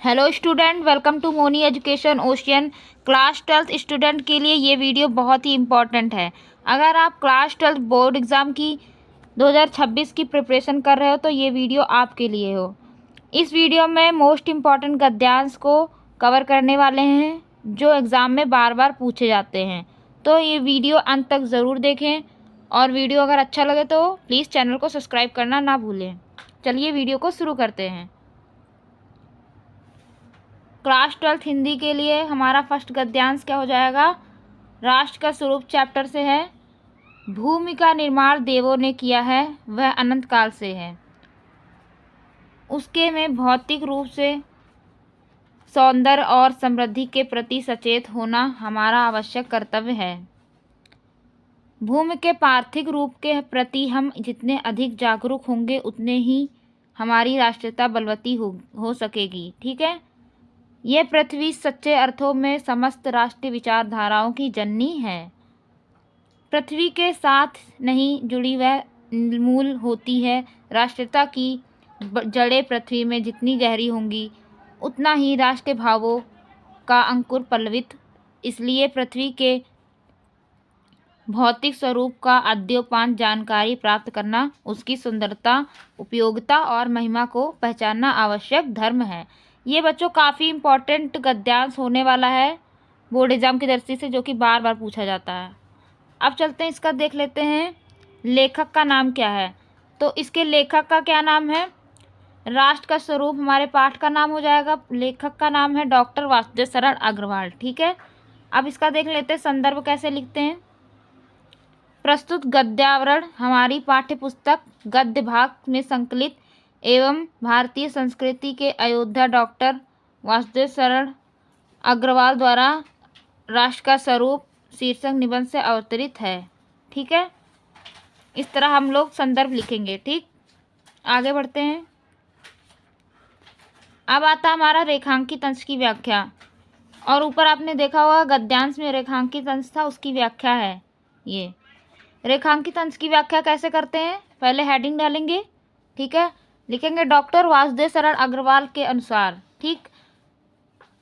Hello student, welcome to Moni education ocean. Class 12th student के लिए ये वीडियो बहुत ही इम्पॉर्टेंट है। अगर आप क्लास 12th बोर्ड एग्ज़ाम की 2026 की प्रिपरेशन कर रहे हो तो ये वीडियो आपके लिए हो। इस वीडियो में मोस्ट इम्पॉर्टेंट गद्यांश को कवर करने वाले हैं जो एग्ज़ाम में बार बार पूछे जाते हैं। तो ये वीडियो अंत तक ज़रूर देखें और वीडियो अगर अच्छा लगे तो प्लीज़ चैनल को सब्सक्राइब करना ना भूलें। चलिए वीडियो को शुरू करते हैं। क्लास 12th हिंदी के लिए हमारा फर्स्ट गद्यांश क्या हो जाएगा? राष्ट्र का स्वरूप चैप्टर से है। भूमि का निर्माण देवों ने किया है, वह अनंत काल से है। उसके में भौतिक रूप से सौंदर्य और समृद्धि के प्रति सचेत होना हमारा आवश्यक कर्तव्य है। भूमि के पार्थिव रूप के प्रति हम जितने अधिक जागरूक होंगे उतने ही हमारी राष्ट्रीयता बलवती हो सकेगी। ठीक है। यह पृथ्वी सच्चे अर्थों में समस्त राष्ट्रीय विचारधाराओं की जननी है। पृथ्वी के साथ नहीं जुड़ी वह मूल होती है। राष्ट्रीयता की जड़ें पृथ्वी में जितनी गहरी होंगी उतना ही राष्ट्रीय भावों का अंकुर पल्लवित। इसलिए पृथ्वी के भौतिक स्वरूप का अद्यतन जानकारी प्राप्त करना, उसकी सुंदरता, उपयोगिता और महिमा को पहचानना आवश्यक धर्म है। ये बच्चों काफ़ी इम्पोर्टेंट गद्यांश होने वाला है बोर्ड एग्जाम की दृष्टि से, जो कि बार बार पूछा जाता है। अब चलते हैं, इसका देख लेते हैं लेखक का नाम क्या है। तो इसके लेखक का क्या नाम है? राष्ट्र का स्वरूप हमारे पाठ का नाम हो जाएगा। लेखक का नाम है डॉक्टर वासुदेव शरण अग्रवाल। ठीक है। अब इसका देख लेते हैं संदर्भ कैसे लिखते हैं। प्रस्तुत गद्यावरण हमारी पाठ्य पुस्तक गद्य भाग में संकलित एवं भारतीय संस्कृति के अयोध्या डॉक्टर वासुदेव शरण अग्रवाल द्वारा राष्ट्र का स्वरूप शीर्षक निबंध से अवतरित है। ठीक है। इस तरह हम लोग संदर्भ लिखेंगे। ठीक, आगे बढ़ते हैं। अब आता हमारा रेखांकित अंश की व्याख्या। और ऊपर आपने देखा होगा गद्यांश में रेखांकित अंश था, उसकी व्याख्या है ये। रेखांकित अंश की व्याख्या कैसे करते हैं? पहले हेडिंग डालेंगे। ठीक है। लिखेंगे डॉक्टर वासुदेव शरण अग्रवाल के अनुसार। ठीक।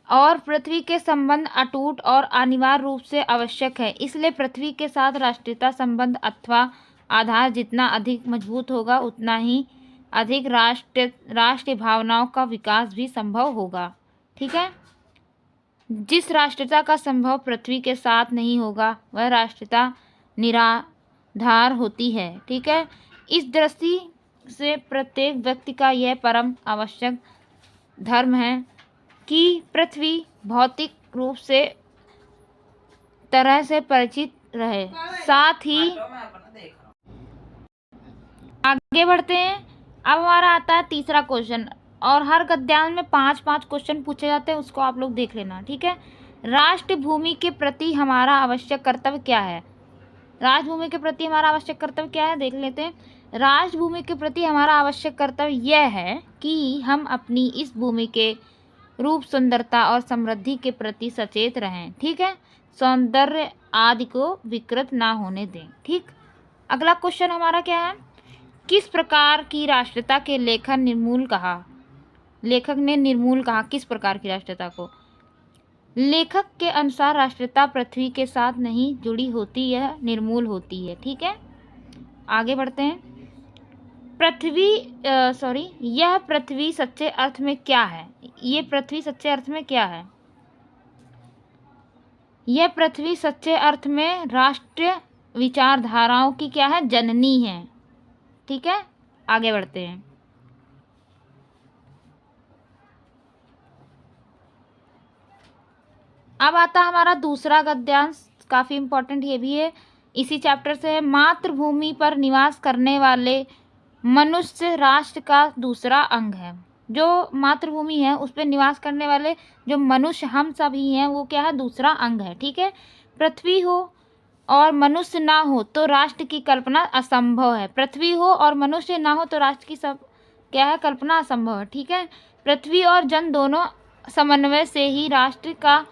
और पृथ्वी के संबंध अटूट और अनिवार्य रूप से आवश्यक है। इसलिए पृथ्वी के साथ राष्ट्रीयता संबंध अथवा आधार जितना अधिक मजबूत होगा उतना ही अधिक राष्ट्रीय भावनाओं का विकास भी संभव होगा। ठीक है। जिस राष्ट्रीयता का संभव पृथ्वी के साथ नहीं होगा वह राष्ट्रीयता निराधार होती है। ठीक है। इस दृष्टि से प्रत्येक व्यक्ति का यह परम आवश्यक धर्म है कि पृथ्वी भौतिक रूप से तरह से परिचित रहे। साथ ही आगे बढ़ते हैं। अब हमारा आता है तीसरा क्वेश्चन, और हर गद्यांश में 5-5 क्वेश्चन पूछे जाते हैं, उसको आप लोग देख लेना। ठीक है। राष्ट्र भूमि के प्रति हमारा आवश्यक कर्तव्य क्या है? राजभूमि के प्रति हमारा आवश्यक कर्तव्य क्या है, देख लेते हैं। राजभूमि के प्रति हमारा आवश्यक कर्तव्य यह है कि हम अपनी इस भूमि के रूप, सुंदरता और समृद्धि के प्रति सचेत रहें। ठीक है। सौंदर्य आदि को विकृत ना होने दें। ठीक। अगला क्वेश्चन हमारा क्या है? किस प्रकार की राष्ट्रीयता के लेखक ने निर्मूल कहा? किस प्रकार की राष्ट्रीयता को? लेखक के अनुसार राष्ट्रीयता पृथ्वी के साथ नहीं जुड़ी होती, यह निर्मूल होती है। ठीक है। आगे बढ़ते हैं। यह पृथ्वी सच्चे अर्थ में क्या है? ये पृथ्वी सच्चे अर्थ में क्या है? यह पृथ्वी सच्चे अर्थ में राष्ट्रीय विचारधाराओं की क्या है? जननी है। ठीक है। आगे बढ़ते हैं। अब आता हमारा दूसरा गद्यांश, काफ़ी इम्पोर्टेंट ये भी है, इसी चैप्टर से है। मातृभूमि पर निवास करने वाले मनुष्य राष्ट्र का दूसरा अंग है। जो मातृभूमि है उस पर निवास करने वाले जो मनुष्य हम सभी हैं वो क्या है? दूसरा अंग है। ठीक है। पृथ्वी हो और मनुष्य ना हो तो राष्ट्र की कल्पना असंभव है। पृथ्वी हो और मनुष्य ना हो तो राष्ट्र की क्या है? कल्पना असंभव है। ठीक है। पृथ्वी और जन दोनों समन्वय से ही राष्ट्र का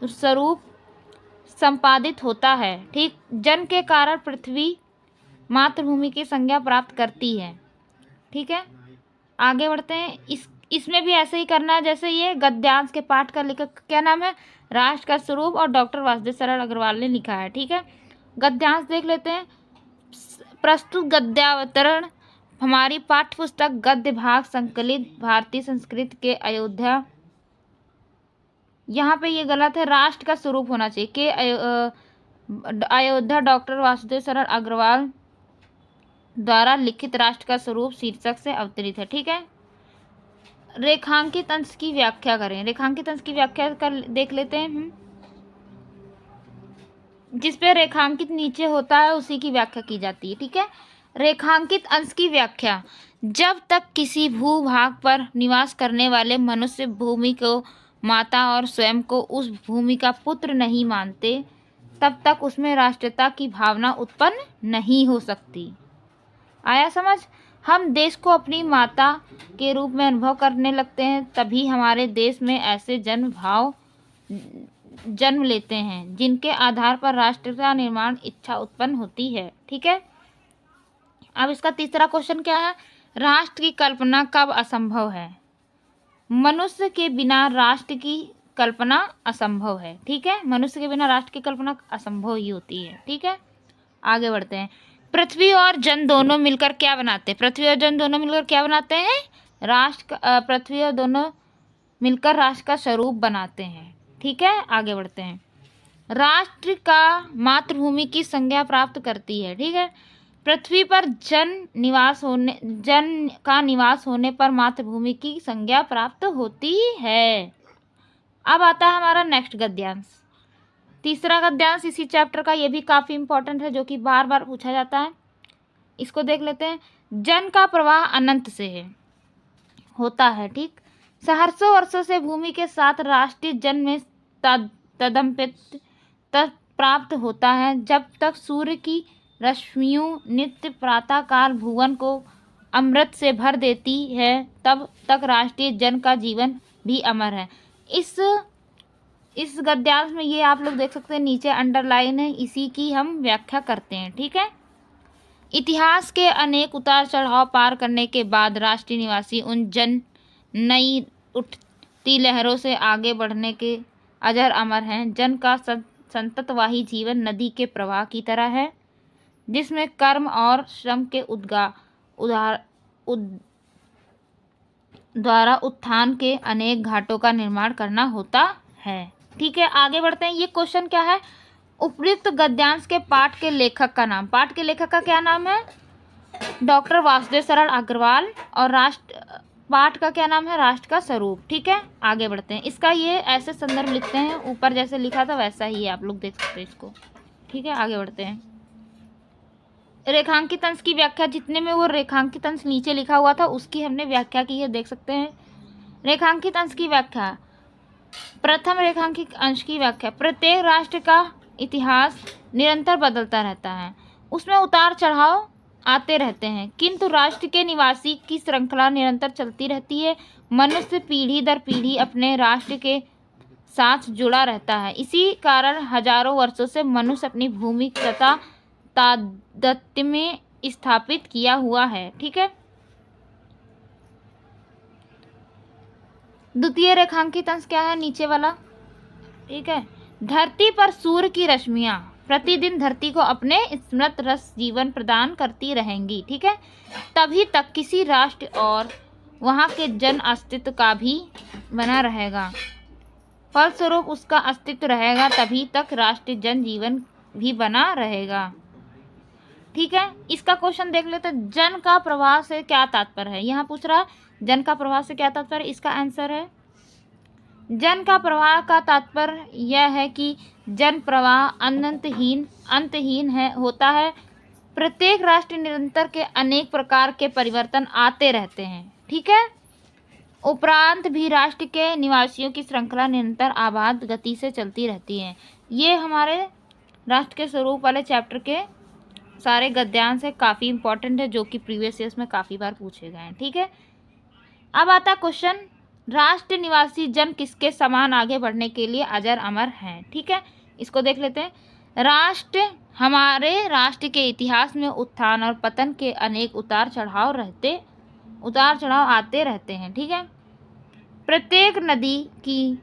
स्वरूप संपादित होता है। ठीक। जन के कारण पृथ्वी मातृभूमि की संज्ञा प्राप्त करती है। ठीक है। आगे बढ़ते हैं। इसमें भी ऐसे ही करना है जैसे ये गद्यांश के पाठ का लेखक क्या नाम है, राष्ट्र का स्वरूप, और डॉक्टर वासुदेव शरण अग्रवाल ने लिखा है। ठीक है, गद्यांश देख लेते हैं। प्रस्तुत गद्यावतरण हमारी पाठ्य पुस्तक गद्य भाग संकलित भारतीय संस्कृत के अयोध्या, यहाँ पे ये गलत है, राष्ट्र का स्वरूप होना चाहिए के अयोध्या डॉक्टर वासुदेव शरण अग्रवाल द्वारा लिखित राष्ट्र का स्वरूप शीर्षक से अवतरित है। ठीक है, रेखांकित अंश की व्याख्या करें। रेखांकित अंश की व्याख्या कर देख लेते हैं हम। जिस पे रेखांकित नीचे होता है उसी की व्याख्या की जाती है। ठीक है, रेखांकित अंश की व्याख्या, जब तक किसी भूभाग पर निवास करने वाले मनुष्य भूमि को माता और स्वयं को उस भूमि का पुत्र नहीं मानते, तब तक उसमें राष्ट्रीयता की भावना उत्पन्न नहीं हो सकती। आया समझ? हम देश को अपनी माता के रूप में अनुभव करने लगते हैं, तभी हमारे देश में ऐसे जन्म लेते हैं जिनके आधार पर राष्ट्र का निर्माण इच्छा उत्पन्न होती है। ठीक है, अब इसका तीसरा क्वेश्चन क्या है, राष्ट्र की कल्पना कब असंभव है? मनुष्य के बिना राष्ट्र की कल्पना असंभव है। ठीक है, मनुष्य के बिना राष्ट्र की कल्पना असंभव ही होती है। ठीक है, आगे बढ़ते हैं। पृथ्वी और जन दोनों मिलकर क्या बनाते हैं? पृथ्वी और जन दोनों मिलकर क्या बनाते हैं? पृथ्वी और दोनों मिलकर राष्ट्र का स्वरूप बनाते हैं। ठीक है, आगे बढ़ते हैं। राष्ट्र का मातृभूमि की संज्ञा प्राप्त करती है। ठीक है, पृथ्वी पर जन का निवास होने पर मातृभूमि की संज्ञा प्राप्त होती है। अब आता है हमारा नेक्स्ट गद्यांश, तीसरा गद्यांश इसी चैप्टर का, ये भी काफ़ी इंपॉर्टेंट है, जो कि बार बार पूछा जाता है। इसको देख लेते हैं। जन का प्रवाह अनंत से होता है। ठीक, सहस्रों वर्षों से भूमि के साथ राष्ट्रीय जन में तदम्पित प्राप्त होता है। जब तक सूर्य की रश्मियों नित्य प्रातःकाल भुवन को अमृत से भर देती है, तब तक राष्ट्रीय जन का जीवन भी अमर है। इस गद्यांश में ये आप लोग देख सकते हैं, नीचे अंडरलाइन है, इसी की हम व्याख्या करते हैं। ठीक है, इतिहास के अनेक उतार चढ़ाव पार करने के बाद राष्ट्रीय निवासी उन नई उठती लहरों से आगे बढ़ने के अजर अमर हैं। जन का संततवाही जीवन नदी के प्रवाह की तरह है, जिसमें कर्म और श्रम के द्वारा उत्थान के अनेक घाटों का निर्माण करना होता है। ठीक है, आगे बढ़ते हैं। ये क्वेश्चन क्या है, उपयुक्त गद्यांश के पाठ के लेखक का नाम। पाठ के लेखक का क्या नाम है? डॉक्टर वासुदेव शरण अग्रवाल, और पाठ का क्या नाम है? राष्ट्र का स्वरूप। ठीक है, आगे बढ़ते हैं। इसका ये ऐसे संदर्भ लिखते हैं, ऊपर जैसे लिखा था वैसा ही है, आप लोग देख सकते हैं इसको। ठीक है, आगे बढ़ते हैं। रेखांकित अंश की व्याख्या, जितने में वो रेखांकित अंश नीचे लिखा हुआ था उसकी हमने व्याख्या की है, देख सकते हैं। रेखांकित अंश की व्याख्या, प्रथम रेखांकित अंश की व्याख्या, प्रत्येक राष्ट्र का इतिहास निरंतर बदलता रहता है, उसमें उतार चढ़ाव आते रहते हैं, किंतु राष्ट्र के निवासी की श्रृंखला निरंतर चलती रहती है। मनुष्य पीढ़ी दर पीढ़ी अपने राष्ट्र के साथ जुड़ा रहता है। इसी कारण हजारों वर्षों से मनुष्य अपनी भूमि तथा तादात्म्य में स्थापित किया हुआ है। ठीक है, द्वितीय रेखांकित अंश क्या है? नीचे वाला। ठीक है, धरती पर सूर्य की रश्मियां प्रतिदिन धरती को अपने स्मृत रस जीवन प्रदान करती रहेंगी। ठीक है, तभी तक किसी राष्ट्र और वहाँ के जन अस्तित्व का भी बना रहेगा। फलस्वरूप उसका अस्तित्व रहेगा, तभी तक राष्ट्रीय जन जीवन भी बना रहेगा। ठीक है, इसका क्वेश्चन देख लेते हैं। जन का प्रवाह से क्या तात्पर्य है? यहाँ पूछ रहा है जन का प्रवाह से क्या तात्पर्य। इसका आंसर है, जन का प्रवाह का तात्पर्य यह है कि जन प्रवाह अंतहीन होता है। प्रत्येक राष्ट्र निरंतर के अनेक प्रकार के परिवर्तन आते रहते हैं। ठीक है, उपरांत भी राष्ट्र के निवासियों की श्रृंखला निरंतर आबाद गति से चलती रहती है। ये हमारे राष्ट्र के स्वरूप वाले चैप्टर के सारे गद्यांश है, काफ़ी इंपॉर्टेंट है, जो कि प्रीवियस ईयर्स में काफ़ी बार पूछे गए हैं। ठीक है, अब आता क्वेश्चन, राष्ट्र निवासी जन किसके समान आगे बढ़ने के लिए अजर अमर हैं? ठीक है, इसको देख लेते हैं। हमारे राष्ट्र के इतिहास में उत्थान और पतन के अनेक उतार चढ़ाव आते रहते हैं। ठीक है, प्रत्येक नदी की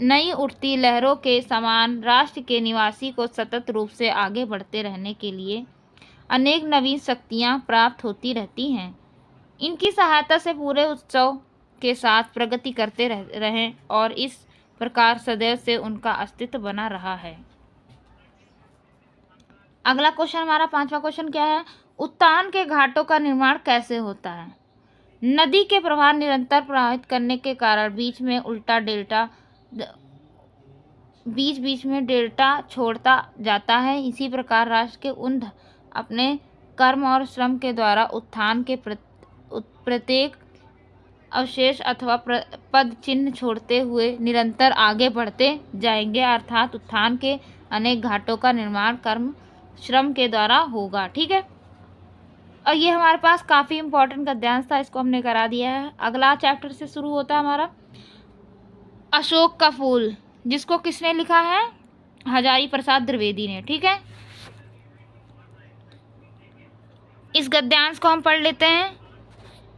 नई उठती लहरों के समान राष्ट्र के निवासी को सतत रूप से आगे बढ़ते रहने के लिए अनेक नवीन शक्तियाँ प्राप्त होती रहती हैं। इनकी सहायता से पूरे उत्सव के साथ प्रगति करते रहें और इस प्रकार सदैव से उनका अस्तित्व बना रहा है। अगला क्वेश्चन, हमारा 5वां क्वेश्चन क्या है? उत्तान के घाटों का निर्माण कैसे होता है? नदी के प्रवाह निरंतर प्रवाहित करने के कारण बीच बीच में डेल्टा छोड़ता जाता है। इसी प्रकार राष्ट्र के अपने कर्म और श्रम के द्वारा उत्थान के प्रत्येक अवशेष अथवा पद चिन्ह छोड़ते हुए निरंतर आगे बढ़ते जाएंगे, अर्थात उत्थान के अनेक घाटों का निर्माण कर्म श्रम के द्वारा होगा। ठीक है, और ये हमारे पास काफ़ी इंपॉर्टेंट गद्यांश था, इसको हमने करा दिया है। अगला चैप्टर से शुरू होता है हमारा अशोक का फूल, जिसको किसने लिखा है? हजारी प्रसाद द्विवेदी ने। ठीक है, इस गद्यांश को हम पढ़ लेते हैं।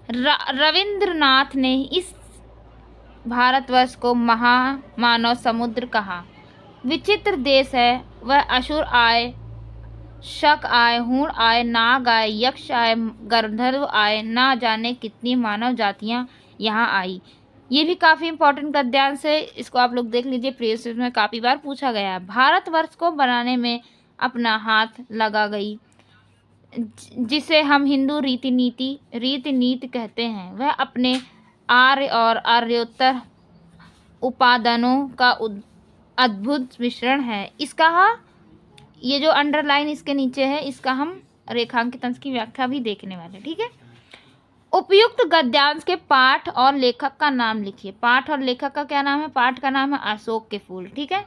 रविंद्रनाथ ने इस भारतवर्ष को महामानव समुद्र कहा। विचित्र देश है वह, असुर आए, शक आए, हूण आए, नाग आए, यक्ष आए, गंधर्व आए, ना जाने कितनी मानव जातियां यहाँ आई। ये भी काफ़ी इंपॉर्टेंट गद्यांश है, इसको आप लोग देख लीजिए, प्रीवियस में काफ़ी बार पूछा गया है। भारतवर्ष को बनाने में अपना हाथ लगा गई, जिसे हम हिंदू रीति नीति कहते हैं, वह अपने आर्य और आर्योत्तर उपादानों का अद्भुत मिश्रण है। इसका ये जो अंडरलाइन इसके नीचे है, इसका हम रेखांकित अंश की व्याख्या भी देखने वाले। ठीक है, उपयुक्त गद्यांश के पाठ और लेखक का नाम लिखिए। पाठ और लेखक का क्या नाम है? पाठ का नाम है अशोक के फूल। ठीक है,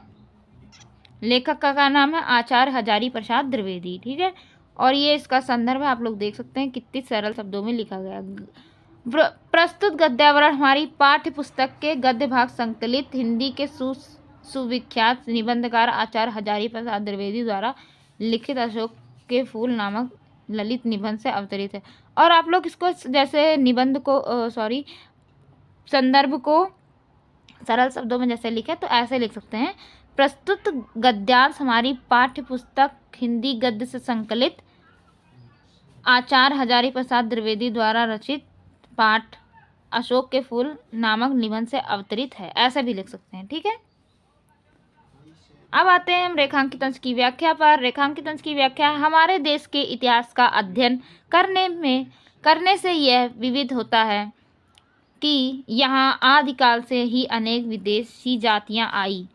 लेखक का नाम है आचार्य हजारी प्रसाद द्विवेदी। ठीक है, और ये इसका संदर्भ है, आप लोग देख सकते हैं कितनी सरल शब्दों में लिखा गया। प्रस्तुत गद्यावरण हमारी पाठ्य पुस्तक के गद्य भाग संकलित हिंदी के सुविख्यात निबंधकार आचार्य हजारी प्रसाद द्विवेदी द्वारा लिखित अशोक के फूल नामक ललित निबंध से अवतरित है। और आप लोग इसको जैसे निबंध को संदर्भ को सरल शब्दों में जैसे लिखे तो ऐसे लिख सकते हैं। प्रस्तुत गद्यांश हमारी पाठ्य पुस्तक हिंदी गद्य से संकलित आचार्य हजारी प्रसाद द्विवेदी द्वारा रचित पाठ अशोक के फूल नामक निबंध से अवतरित है, ऐसे भी लिख सकते हैं। ठीक है, अब आते हैं हम रेखांकित अंश की व्याख्या पर। रेखांकित अंश की व्याख्या हमारे देश के इतिहास का अध्ययन करने से यह विविध होता है कि यहाँ आदिकाल से ही अनेक विदेशी जातियाँ आई।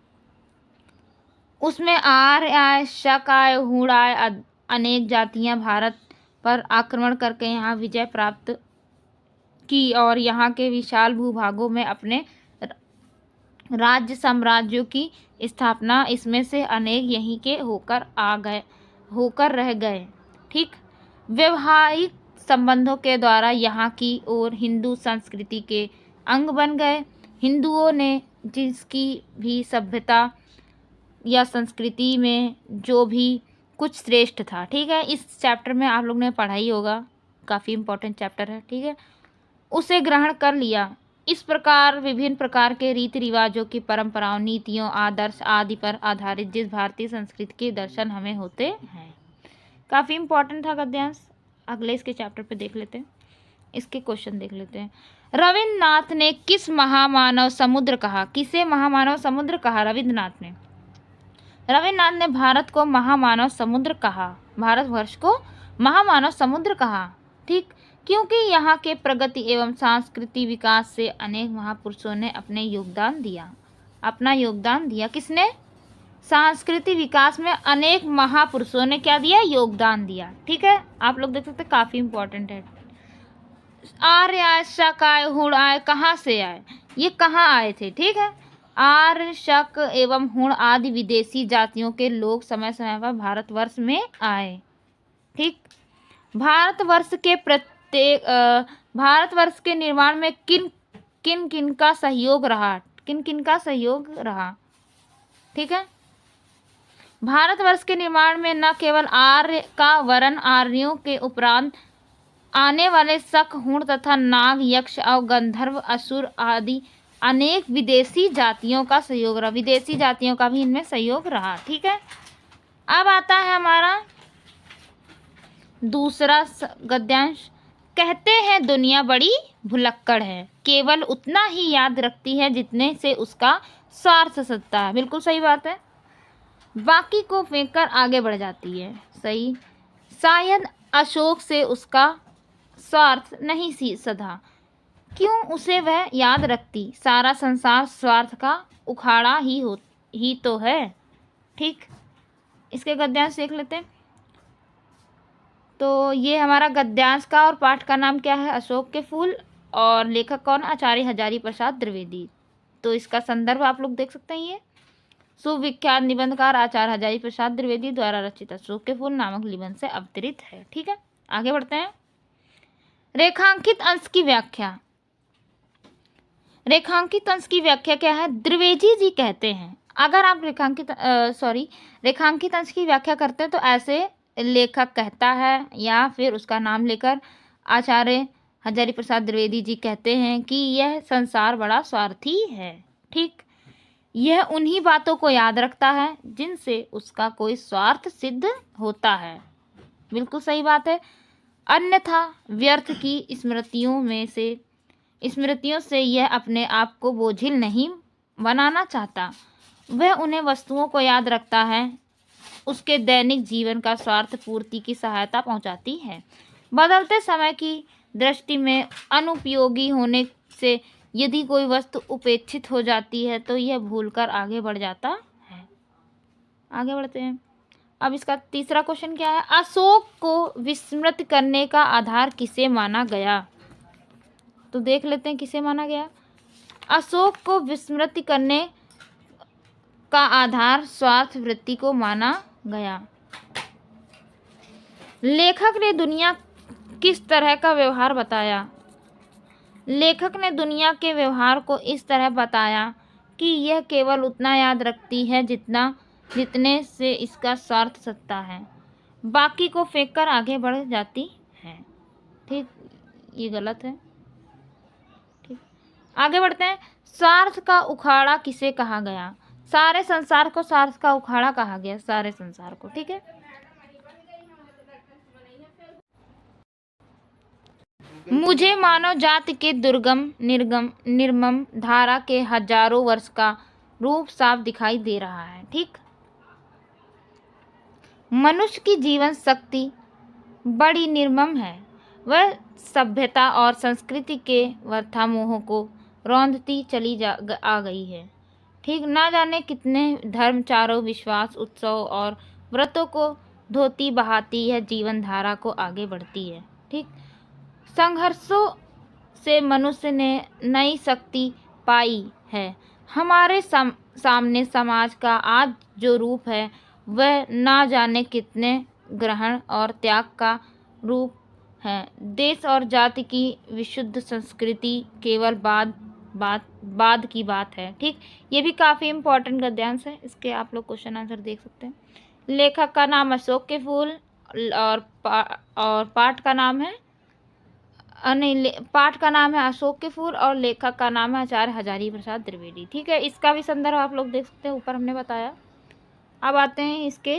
उसमें आर्य आए, शक आए, हूण आए, अनेक जातियाँ भारत पर आक्रमण करके यहाँ विजय प्राप्त की और यहाँ के विशाल भूभागों में अपने राज्य साम्राज्यों की स्थापना, इसमें से अनेक यहीं के होकर रह गए। ठीक, वैवाहिक संबंधों के द्वारा यहाँ की और हिंदू संस्कृति के अंग बन गए। हिंदुओं ने जिसकी भी सभ्यता या संस्कृति में जो भी कुछ श्रेष्ठ था, ठीक है, इस चैप्टर में आप लोग ने पढ़ा ही होगा, काफ़ी इंपॉर्टेंट चैप्टर है। ठीक है, उसे ग्रहण कर लिया। इस प्रकार विभिन्न प्रकार के रीति रिवाजों की परंपराओं, नीतियों, आदर्श आदि पर आधारित जिस भारतीय संस्कृति के दर्शन हमें होते हैं। काफ़ी इंपॉर्टेंट था गद्यांश। अगले इसके चैप्टर पे देख लेते हैं, इसके क्वेश्चन देख लेते हैं। रविन्द्रनाथ ने किस महामानव समुद्र कहा? किसे महामानव समुद्र कहा? रविन्द्रनाथ ने भारत को महामानव समुद्र कहा, भारतवर्ष को महामानव समुद्र कहा। ठीक, क्योंकि यहाँ के प्रगति एवं सांस्कृतिक विकास से अनेक महापुरुषों ने अपना योगदान दिया। किसने? सांस्कृतिक विकास में अनेक महापुरुषों ने क्या दिया? योगदान दिया। ठीक है, आप लोग देख सकते हैं, काफ़ी इंपॉर्टेंट है। आर्य आए, शक आए, हूण आए, कहाँ से आए? ये कहाँ आए थे? ठीक है, आर्य, शक एवं हूण आदि विदेशी जातियों के लोग समय समय पर भारतवर्ष में आए। ठीक, भारतवर्ष के निर्माण में किन किन का सहयोग रहा? ठीक है, भारतवर्ष के निर्माण में न केवल आर्य का वरन आर्यों के उपरांत आने वाले शक, हूण तथा नाग, यक्ष और गंधर्व, असुर आदि अनेक विदेशी जातियों का सहयोग रहा, विदेशी जातियों का भी इनमें सहयोग रहा। ठीक है, अब आता है हमारा दूसरा गद्यांश। कहते हैं दुनिया बड़ी भुलक्कड़ है, केवल उतना ही याद रखती है जितने से उसका स्वार्थ सत्ता है। बिल्कुल सही बात है। बाकी को फेंक कर आगे बढ़ जाती है। सही। शायद अशोक से उसका स्वार्थ नहीं सी सधा, क्यों उसे वह याद रखती, सारा संसार स्वार्थ का उखाड़ा ही तो है। ठीक, इसके गद्यांश देख लेते हैं। तो ये हमारा गद्यांश का और पाठ का नाम क्या है? अशोक के फूल। और लेखक कौन? आचार्य हजारी प्रसाद द्विवेदी। तो इसका संदर्भ आप लोग देख सकते हैं। ये सुविख्यात निबंधकार आचार्य हजारी प्रसाद द्विवेदी द्वारा रचित अशोक के फूल नामक निबंध से अवतरित है। ठीक है, आगे बढ़ते हैं। रेखांकित अंश की व्याख्या। रेखांकित अंश की व्याख्या क्या है? द्विवेदी जी कहते हैं, अगर आप रेखांकित अंश की व्याख्या करते हैं तो ऐसे लेखक कहता है या फिर उसका नाम लेकर आचार्य हजारी प्रसाद द्विवेदी जी कहते हैं कि यह संसार बड़ा स्वार्थी है। ठीक, यह उन्हीं बातों को याद रखता है जिनसे उसका कोई स्वार्थ सिद्ध होता है। बिल्कुल सही बात है। अन्यथा व्यर्थ की स्मृतियों से यह अपने आप को बोझिल नहीं बनाना चाहता। वह उन्हें वस्तुओं को याद रखता है, उसके दैनिक जीवन का स्वार्थ पूर्ति की सहायता पहुंचाती है। बदलते समय की दृष्टि में अनुपयोगी होने से यदि कोई वस्तु उपेक्षित हो जाती है तो यह भूलकर आगे बढ़ जाता है। आगे बढ़ते हैं। अब इसका तीसरा क्वेश्चन क्या है? अशोक को विस्मृत करने का आधार किसे माना गया? तो देख लेते हैं किसे माना गया। अशोक को विस्मृत करने का आधार स्वार्थ वृत्ति को माना गया। लेखक ने दुनिया किस तरह का व्यवहार बताया? लेखक ने दुनिया के व्यवहार को इस तरह बताया कि यह केवल उतना याद रखती है जितने से इसका स्वार्थ सत्ता है, बाकी को फेंक कर आगे बढ़ जाती है। ठीक, ये गलत है। ठीक, आगे बढ़ते हैं। स्वार्थ का उखाड़ा किसे कहा गया? सारे संसार को स्वार्थ का उखाड़ा कहा गया, सारे संसार को। ठीक है, मुझे मानव जाति के दुर्गम निर्मम धारा के हजारों वर्ष का रूप साफ दिखाई दे रहा है। ठीक, मनुष्य की जीवन शक्ति बड़ी निर्मम है। वह सभ्यता और संस्कृति के व्यर्था मोह को रौंदती आ गई है। ठीक, ना जाने कितने धर्म, चारों विश्वास, उत्सव और व्रतों को धोती बहाती यह जीवन धारा को आगे बढ़ती है। ठीक, संघर्षों से मनुष्य ने नई शक्ति पाई है। हमारे सामने समाज का आज जो रूप है वह ना जाने कितने ग्रहण और त्याग का रूप है। देश और जाति की विशुद्ध संस्कृति केवल बाद की बात है। ठीक, ये भी काफ़ी इम्पोर्टेंट गद्यांश है, इसके आप लोग क्वेश्चन आंसर देख सकते हैं। लेखक का नाम अशोक के फूल और पाठ का नाम है पाठ का नाम है अशोक के फूल और लेखक का नाम है आचार्य हजारी प्रसाद द्विवेदी। ठीक है, इसका भी संदर्भ आप लोग देख सकते हैं, ऊपर हमने बताया। अब आते हैं इसके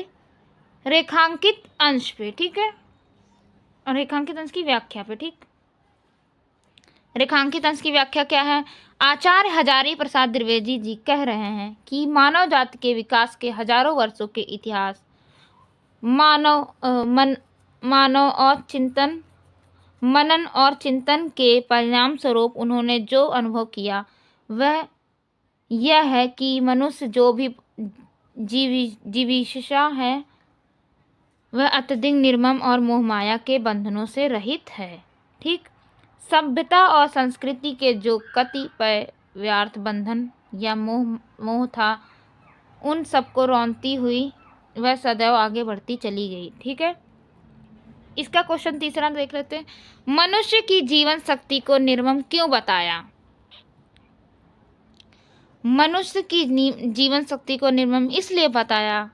रेखांकित अंश पे। ठीक है, और रेखांकित अंश की व्याख्या पे। ठीक, रेखांकित अंश की व्याख्या क्या है? आचार्य हजारी प्रसाद द्विवेदी जी कह रहे हैं कि मानव जाति के विकास के हजारों वर्षों के इतिहास, मनन और चिंतन के परिणाम स्वरूप उन्होंने जो अनुभव किया वह यह है कि मनुष्य जो भी जीविशा है वह अत्यधिक निर्मम और मोहमाया के बंधनों से रहित है। ठीक, सभ्यता और संस्कृति के जो कतिपय व्यर्थ बंधन या मोह था उन सबको रौंदती हुई वह सदैव आगे बढ़ती चली गई। ठीक है, इसका क्वेश्चन तीसरा देख लेते हैं। मनुष्य की जीवन शक्ति को निर्मम क्यों बताया? मनुष्य की जीवन शक्ति को निर्मम इसलिए बताया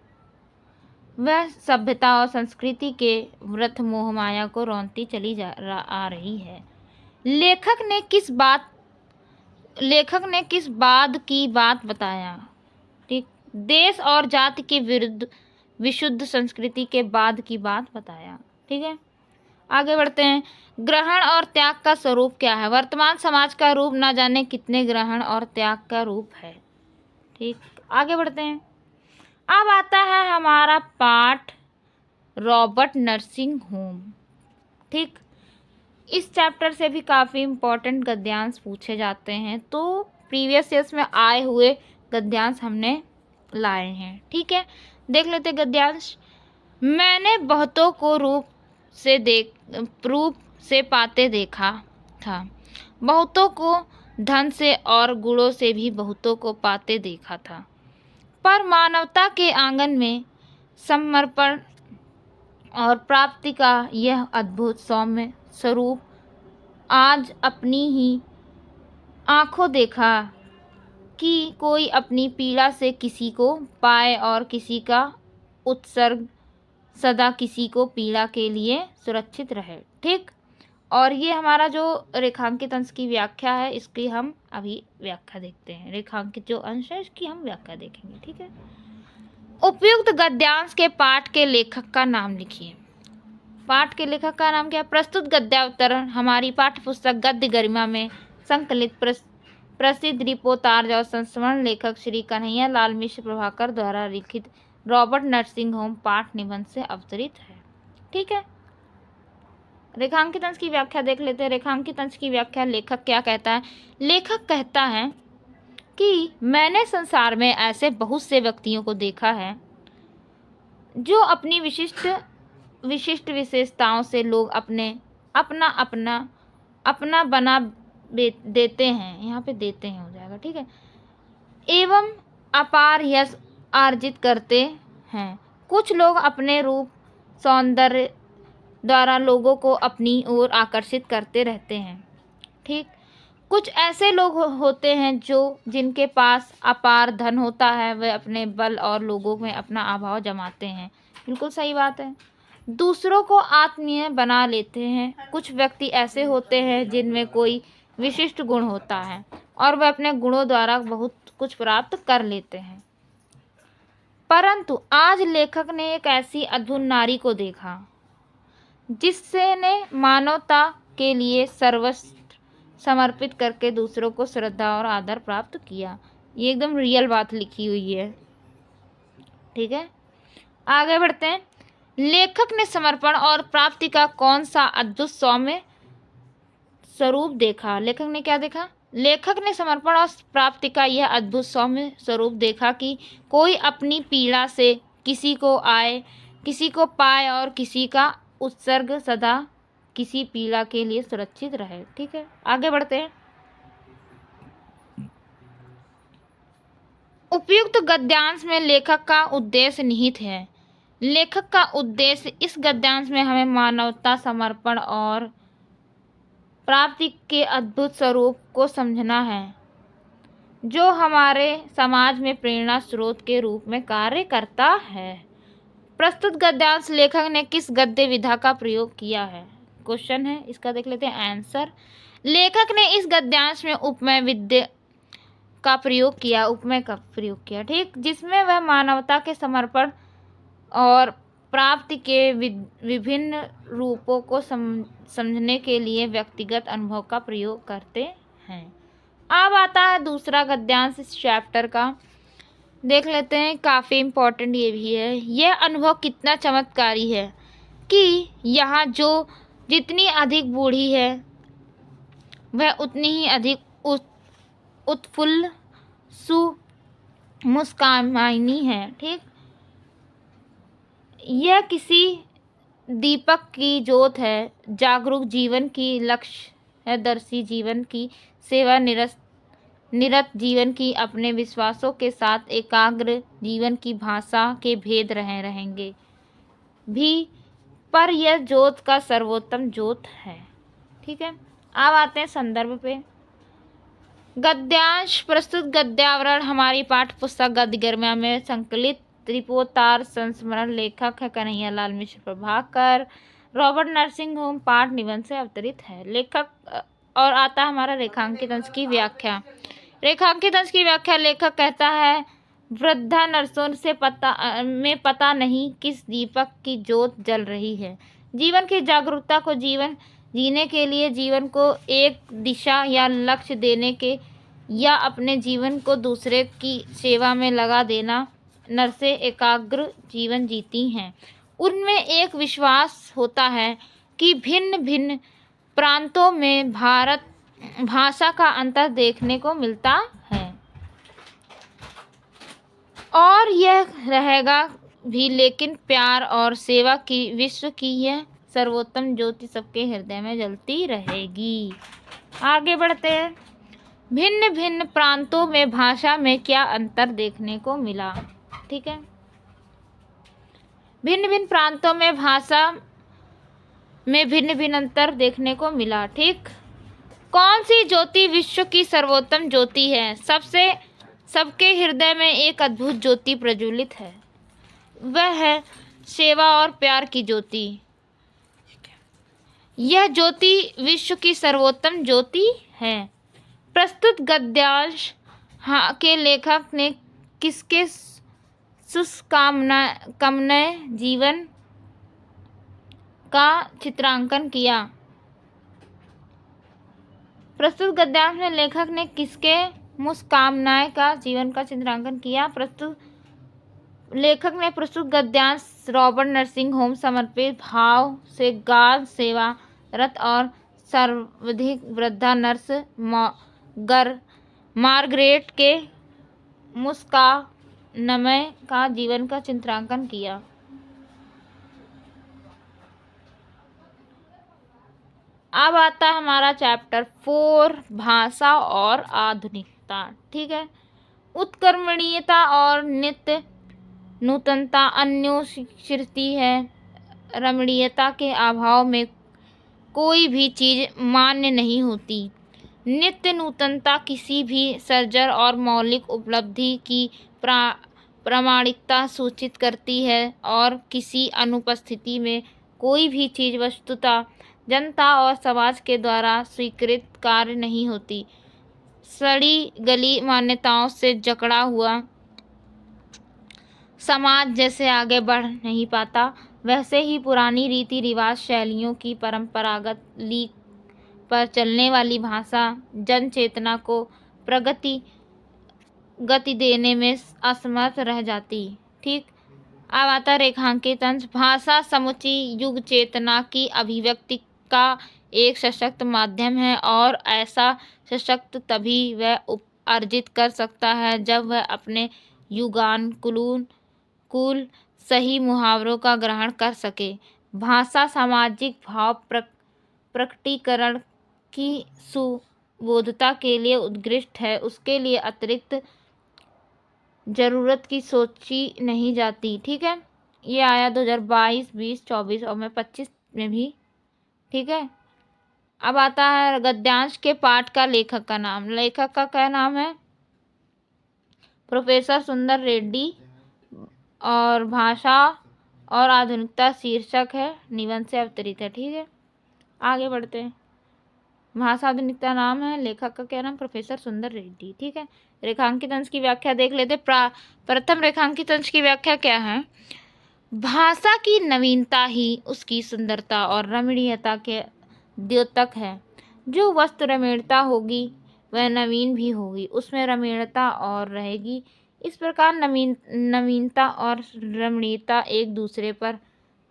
वह सभ्यता और संस्कृति के व्रत मोह माया को रौंदती चली आ रही है। लेखक ने किस बात लेखक ने किस बाद की बात बताया? ठीक, देश और जाति के विरुद्ध विशुद्ध संस्कृति के बाद की बात बताया। ठीक है, आगे बढ़ते हैं। ग्रहण और त्याग का स्वरूप क्या है? वर्तमान समाज का रूप न जाने कितने ग्रहण और त्याग का रूप है। ठीक, आगे बढ़ते हैं। अब आता है हमारा पाठ रॉबर्ट नर्सिंग होम। ठीक, इस चैप्टर से भी काफ़ी इम्पोर्टेंट गद्यांश पूछे जाते हैं, तो प्रीवियस ईयर्स में आए हुए गद्यांश हमने लाए हैं। ठीक है, देख लेते गद्यांश। मैंने बहुतों को रूप से पाते देखा था, बहुतों को धन से और गुणों से भी बहुतों को पाते देखा था, पर मानवता के आंगन में समर्पण और प्राप्ति का यह अद्भुत सौम्य स्वरूप आज अपनी ही आंखों देखा कि कोई अपनी पीड़ा से किसी को पाए और किसी का उत्सर्ग सदा किसी को पीड़ा के लिए सुरक्षित रहे। ठीक, और ये हमारा जो रेखांकित अंश की व्याख्या है, इसकी हम अभी व्याख्या देखते हैं। रेखांकित जो अंश है इसकी हम व्याख्या देखेंगे। ठीक है, उपयुक्त गद्यांश के पाठ के लेखक का नाम लिखिए। पाठ के लेखक का नाम क्या है? प्रस्तुत गद्यावतरण हमारी पाठ्य पुस्तक गद्य गरिमा में संकलित प्रसिद्ध रिपोर्टाज और संस्मरण लेखक श्री कन्हैया लाल मिश्र प्रभाकर द्वारा लिखित रॉबर्ट नर्सिंग होम पाठ निबंध से अवतरित है। ठीक है, रेखांकित अंश की व्याख्या देख लेते हैं। रेखांकित अंश की व्याख्या विलेखक क्या कहता है? लेखक कहता है कि मैंने संसार में ऐसे बहुत से व्यक्तियों को देखा है जो अपनी विशिष्ट विशेषताओं से लोग अपना बना देते हैं, यहाँ पे देते हैं हो जाएगा। ठीक है, एवं अपार यश अर्जित करते हैं। कुछ लोग अपने रूप सौंदर्य द्वारा लोगों को अपनी ओर आकर्षित करते रहते हैं। ठीक, कुछ ऐसे लोग होते हैं जिनके पास अपार धन होता है, वे अपने बल और लोगों में अपना अभाव जमाते हैं। बिल्कुल सही बात है। दूसरों को आत्मीय बना लेते हैं। कुछ व्यक्ति ऐसे होते हैं जिनमें कोई विशिष्ट गुण होता है और वे अपने गुणों द्वारा बहुत कुछ प्राप्त कर लेते हैं। परंतु आज लेखक ने एक ऐसी अद्भुत नारी को देखा जिसने मानवता के लिए सर्वस्व समर्पित करके दूसरों को श्रद्धा और आदर प्राप्त किया। ये एकदम रियल बात लिखी हुई है। ठीक है, आगे बढ़ते हैं। लेखक ने समर्पण और प्राप्ति का कौन सा अद्भुत सौम्य स्वरूप देखा? लेखक ने क्या देखा? लेखक ने समर्पण और प्राप्ति का यह अद्भुत सौम्य स्वरूप देखा कि कोई अपनी पीड़ा से किसी को पाए और किसी का उत्सर्ग सदा किसी पीड़ा के लिए सुरक्षित रहे। ठीक है, आगे बढ़ते हैं। उपयुक्त गद्यांश में लेखक का उद्देश्य निहित है। लेखक का उद्देश्य इस गद्यांश में हमें मानवता, समर्पण और प्राप्ति के अद्भुत स्वरूप को समझना है, जो हमारे समाज में प्रेरणा स्रोत के रूप में कार्य करता है। प्रस्तुत गद्यांश लेखक ने किस गद्य विधा का प्रयोग किया है? क्वेश्चन है, इसका देख लेते हैं आंसर। लेखक ने इस गद्यांश में उपमेय विद्या का प्रयोग किया। ठीक, जिसमें वह मानवता के समर्पण और प्राप्ति के विभिन्न रूपों को समझने के लिए व्यक्तिगत अनुभव का प्रयोग करते हैं। अब आता है दूसरा गद्यांश इस चैप्टर का, देख लेते हैं। काफ़ी इम्पोर्टेंट ये भी है। यह अनुभव कितना चमत्कारी है कि यहाँ जो जितनी अधिक बूढ़ी है वह उतनी ही अधिक उत्फुल्ल मुस्कामाइनी है। ठीक, यह किसी दीपक की ज्योत है, जागरूक जीवन की लक्ष्य है, दर्शी जीवन की सेवा निरत जीवन की अपने विश्वासों के साथ एकाग्र जीवन की भाषा के भेद रहेंगे भी, पर यह ज्योत का सर्वोत्तम ज्योत है। ठीक है, अब आते हैं संदर्भ पे। गद्यांश प्रस्तुत गद्यावरण हमारी पाठ्य पुस्तक गद्य गरिमा में संकलित रिपोर्टार संस्मरण लेखक है कन्हैया मिश्र प्रभाकर, रॉबर्ट नर्सिंग होम पाठ निबंध से अवतरित है। लेखक और आता है हमारा रेखांकित अंश की व्याख्या। रेखांकित अंश की व्याख्या लेखक कहता है, वृद्धा नर्सों से पता नहीं किस दीपक की ज्योत जल रही है। जीवन की जागरूकता को जीवन जीने के लिए, जीवन को एक दिशा या लक्ष्य देने के या अपने जीवन को दूसरे की सेवा में लगा देना नर्सें एकाग्र जीवन जीती हैं। उनमें एक विश्वास होता है कि भिन्न भिन्न प्रांतों में भाषा का अंतर देखने को मिलता है और यह रहेगा भी, लेकिन प्यार और सेवा की विश्व की यह सर्वोत्तम ज्योति सबके हृदय में जलती रहेगी। आगे बढ़ते हैं। भिन्न भिन्न प्रांतों में भाषा में क्या अंतर देखने को मिला। ठीक है, भिन्न भिन्न प्रांतों में भाषा में भिन्न भिन्न अंतर देखने को मिला। ठीक, कौन सी ज्योति विश्व की सर्वोत्तम ज्योति है? सबके हृदय में एक अद्भुत ज्योति प्रज्वलित है, वह है सेवा और प्यार की ज्योति। यह ज्योति विश्व की सर्वोत्तम ज्योति है। प्रस्तुत गद्यांश के लेखक ने किसके शुष्कामनय जीवन का चित्रांकन किया? प्रस्तुत गद्यांश में लेखक ने किसके मुस्कामनाएं का जीवन का चित्रांकन किया? लेखक ने प्रस्तुत गद्यांश रॉबर्ट नर्सिंग होम समर्पित भाव से गार्ड सेवारत और सर्वाधिक वृद्धा नर्स मार्गरेट के मुस्कानमय का जीवन का चित्रांकन किया। अब आता है हमारा चैप्टर 4, भाषा और आधुनिकता। ठीक है, उत्कर्मणीयता और नित्य नूतनता अन्योन्याश्रित है। रमणीयता के अभाव में कोई भी चीज़ मान्य नहीं होती। नित्य नूतनता किसी भी सर्जर और मौलिक उपलब्धि की प्रामाणिकता सूचित करती है और किसी अनुपस्थिति में कोई भी चीज़ वस्तुतः जनता और समाज के द्वारा स्वीकृत कार्य नहीं होती। सड़ी गली मान्यताओं से जकड़ा हुआ समाज जैसे आगे बढ़ नहीं पाता, वैसे ही पुरानी रीति रिवाज शैलियों की परंपरागत लीक पर चलने वाली भाषा जन चेतना को गति देने में असमर्थ रह जाती। ठीक, अब आता रेखांकित अंश। भाषा समुची युग चेतना की अभिव्यक्ति का एक सशक्त माध्यम है और ऐसा सशक्त तभी वह अर्जित कर सकता है जब वह अपने युगानुकूल सही मुहावरों का ग्रहण कर सके। भाषा सामाजिक भाव प्रकटीकरण की सुबोधता के लिए उत्कृष्ट है, उसके लिए अतिरिक्त जरूरत की सोची नहीं जाती। ठीक है, ये आया 2022, 20, 24 और मैं 25 में भी। ठीक है, अब आता है गद्यांश के पाठ का लेखक का नाम। लेखक का क्या नाम है? प्रोफेसर सुंदर रेड्डी। और भाषा और आधुनिकता शीर्षक है, निबंध से अवतरित है। ठीक है, आगे बढ़ते हैं। भाषा आधुनिकता नाम है, लेखक का क्या नाम? प्रोफेसर सुंदर रेड्डी। ठीक है, रेखांकित अंश की व्याख्या देख लेते। प्रथम रेखांकित अंश की व्याख्या क्या है? भाषा की नवीनता ही उसकी सुंदरता और रमणीयता के द्योतक है। जो वस्तु रमणीयता होगी वह नवीन भी होगी, उसमें रमणीयता और रहेगी। इस प्रकार नवीनता और रमणीयता एक दूसरे पर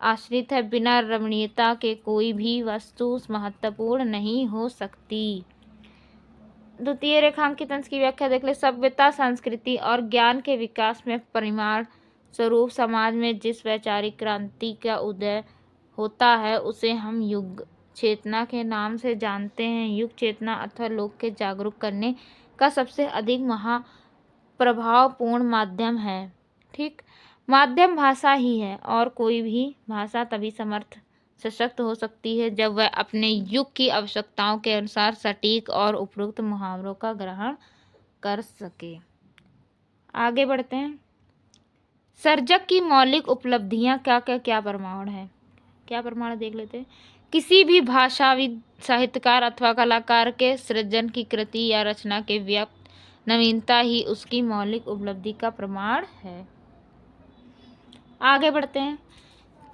आश्रित है। बिना रमणीयता के कोई भी वस्तु महत्वपूर्ण नहीं हो सकती। द्वितीय रेखांकित अंश की व्याख्या देख ले। सभ्यता, संस्कृति और ज्ञान के विकास में परिमाण स्वरूप समाज में जिस वैचारिक क्रांति का उदय होता है उसे हम युग चेतना के नाम से जानते हैं। युग चेतना अथवा लोक के जागरूक करने का सबसे अधिक महाप्रभावपूर्ण माध्यम है। ठीक, माध्यम भाषा ही है और कोई भी भाषा तभी सशक्त हो सकती है जब वह अपने युग की आवश्यकताओं के अनुसार सटीक और उपयुक्त मुहावरों का ग्रहण कर सके। आगे बढ़ते हैं। सर्जक की मौलिक उपलब्धियां क्या प्रमाण है? क्या प्रमाण देख लेते हैं। किसी भी भाषाविद, साहित्यकार अथवा कलाकार के सृजन की कृति या रचना के व्याप्त नवीनता ही उसकी मौलिक उपलब्धि का प्रमाण है। आगे बढ़ते हैं।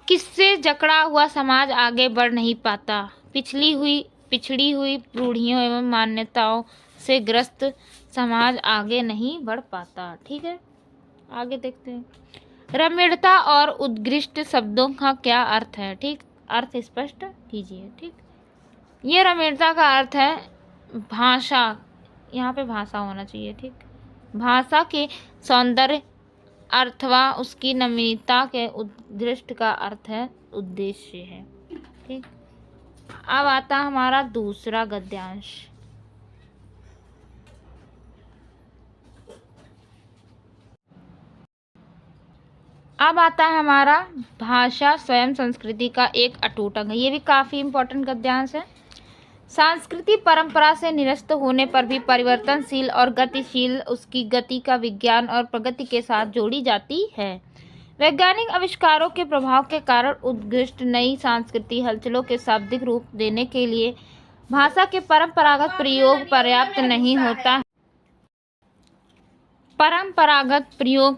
किससे जकड़ा हुआ समाज आगे बढ़ नहीं पाता? पिछड़ी हुई रूढ़ियों एवं मान्यताओं से ग्रस्त समाज आगे नहीं बढ़ पाता। ठीक है, आगे देखते हैं। रमणीयता और उत्कृष्ट शब्दों का क्या अर्थ है? ठीक, अर्थ स्पष्ट कीजिए। ठीक, ये रमणीयता का अर्थ है भाषा, यहाँ पे भाषा होना चाहिए। ठीक, भाषा के सौंदर्य अथवा उसकी नवीनता के उद्देश्य का अर्थ है, उद्देश्य है। ठीक, अब आता हमारा दूसरा गद्यांश। अब आता है हमारा भाषा स्वयं संस्कृति का एक अटूट अंग। ये भी काफ़ी इम्पोर्टेंट गद्यांश है। सांस्कृतिक परंपरा से निरस्त होने पर भी परिवर्तनशील और गतिशील उसकी गति का विज्ञान और प्रगति के साथ जोड़ी जाती है। वैज्ञानिक आविष्कारों के प्रभाव के कारण उत्कृष्ट नई सांस्कृतिक हलचलों के शाब्दिक रूप देने के लिए भाषा के परंपरागत प्रयोग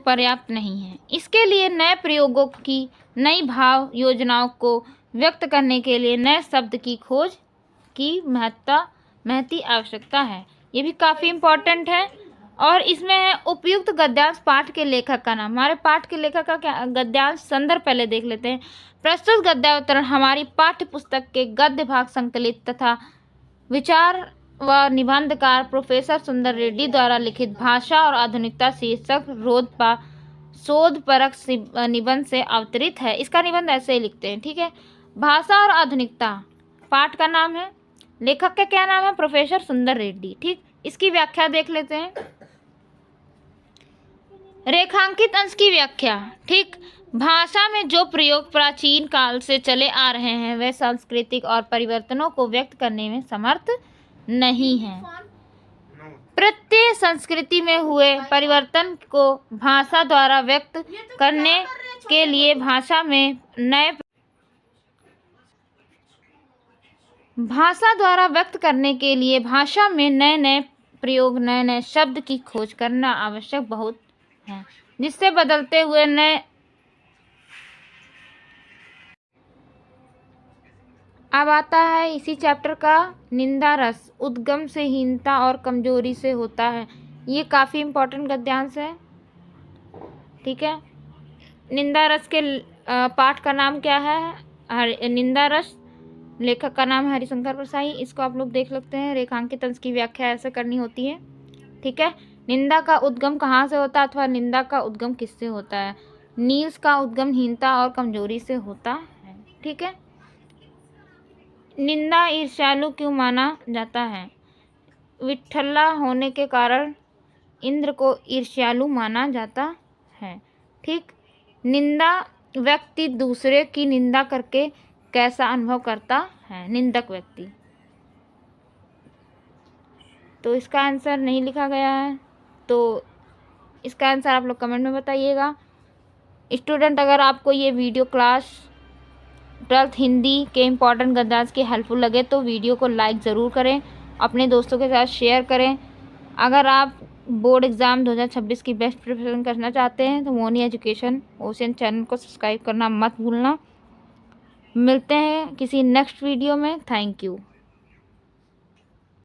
पर्याप्त नहीं है। इसके लिए नए प्रयोगों की, नई भाव योजनाओं को व्यक्त करने के लिए नए शब्द की खोज की महती आवश्यकता है। ये भी काफ़ी इम्पोर्टेंट है। और इसमें है उपयुक्त गद्यांश पाठ के लेखक का नाम। हमारे पाठ के लेखक का क्या? गद्यांश संदर्भ पहले देख लेते हैं। प्रस्तुत गद्यावतरण हमारी पाठ्य पुस्तक के गद्य भाग संकलित तथा विचार व निबंधकार प्रोफेसर सुंदर रेड्डी द्वारा लिखित भाषा और आधुनिकता शीर्षक शोधपरक निबंध से अवतरित है। इसका निबंध ऐसे ही लिखते हैं। ठीक है, भाषा और आधुनिकता पाठ का नाम है। लेखक का क्या नाम है? प्रोफेसर सुंदर रेड्डी। ठीक, इसकी व्याख्या देख लेते हैं। रेखांकित अंश की व्याख्या। ठीक, भाषा में जो प्रयोग प्राचीन काल से चले आ रहे हैं वे सांस्कृतिक और परिवर्तनों को व्यक्त करने में समर्थ नहीं है। प्रत्येक संस्कृति में हुए परिवर्तन को भाषा द्वारा व्यक्त करने के लिए भाषा में नए नए प्रयोग, नए नए शब्द की खोज करना आवश्यक बहुत है, जिससे बदलते हुए नए। अब आता है इसी चैप्टर का निंदा रस, उद्गम से हीनता और कमजोरी से होता है। ये काफ़ी इम्पोर्टेंट गद्यांश है। ठीक है, निंदा रस के पाठ का नाम क्या है? निंदा रस। लेखक का नाम है हरिशंकर परसाई। इसको आप लोग देख सकते हैं। रेखांकित अंश की व्याख्या ऐसे करनी होती है। ठीक है, निंदा का उद्गम कहाँ से होता है अथवा निंदा का उद्गम किससे होता है? नीच का उद्गम हीनता और कमजोरी से होता है। ठीक है, निंदा ईर्ष्यालु क्यों माना जाता है? विठल्ला होने के कारण इंद्र को ईर्ष्यालु माना जाता है। ठीक, निंदा व्यक्ति दूसरे की निंदा करके कैसा अनुभव करता है? निंदक व्यक्ति। तो इसका आंसर नहीं लिखा गया है, तो इसका आंसर आप लोग कमेंट में बताइएगा। स्टूडेंट, अगर आपको ये वीडियो क्लास 12th हिंदी के इम्पॉर्टेंट गद्यांश के हेल्पफुल लगे तो वीडियो को लाइक ज़रूर करें, अपने दोस्तों के साथ शेयर करें। अगर आप बोर्ड एग्ज़ाम 2026 की बेस्ट प्रिपरेशन करना चाहते हैं तो मोनी एजुकेशन ओशन चैनल को सब्सक्राइब करना मत भूलना। मिलते हैं किसी नेक्स्ट वीडियो में। Thank you.